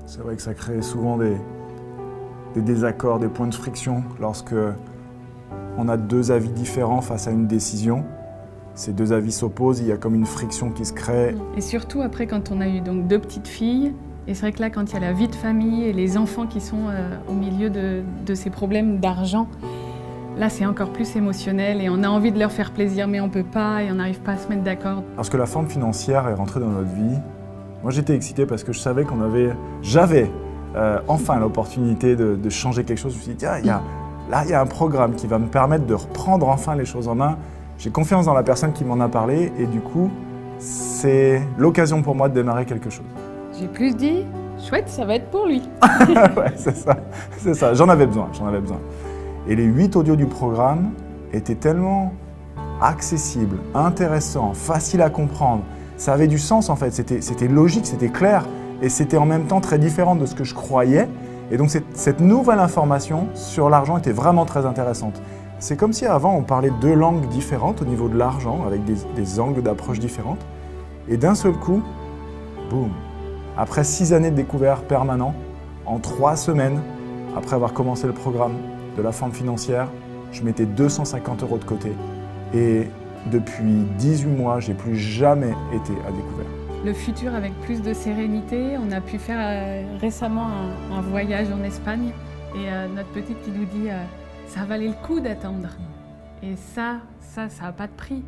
C'est vrai que ça crée souvent des désaccords, des points de friction lorsque on a deux avis différents face à une décision. Ces deux avis s'opposent, il y a comme une friction qui se crée. Et surtout après quand on a eu donc 2 petites filles, et c'est vrai que là quand il y a la vie de famille et les enfants qui sont au milieu de ces problèmes d'argent, là c'est encore plus émotionnel et on a envie de leur faire plaisir mais on peut pas et on n'arrive pas à se mettre d'accord. Lorsque la forme financière est rentrée dans notre vie, moi j'étais excité parce que je savais j'avais enfin l'opportunité de changer quelque chose. Je me suis dit, tiens, il y a un programme qui va me permettre de reprendre enfin les choses en main. J'ai confiance dans la personne qui m'en a parlé et du coup, c'est l'occasion pour moi de démarrer quelque chose. J'ai plus dit, chouette, ça va être pour lui. Ouais, c'est ça, j'en avais besoin. Et les 8 audios du programme étaient tellement accessibles, intéressants, faciles à comprendre. Ça avait du sens en fait, c'était logique, c'était clair et c'était en même temps très différent de ce que je croyais. Et donc cette nouvelle information sur l'argent était vraiment très intéressante. C'est comme si avant on parlait 2 langues différentes au niveau de l'argent, avec des angles d'approche différentes. Et d'un seul coup, boum, après 6 années de découvert permanent, en 3 semaines, après avoir commencé le programme de la forme financière, je mettais 250 € de côté. Et depuis 18 mois, j'ai plus jamais été à découvert. Le futur avec plus de sérénité, on a pu faire récemment un voyage en Espagne et notre petite qui nous dit ça valait le coup d'attendre. Et ça n'a pas de prix.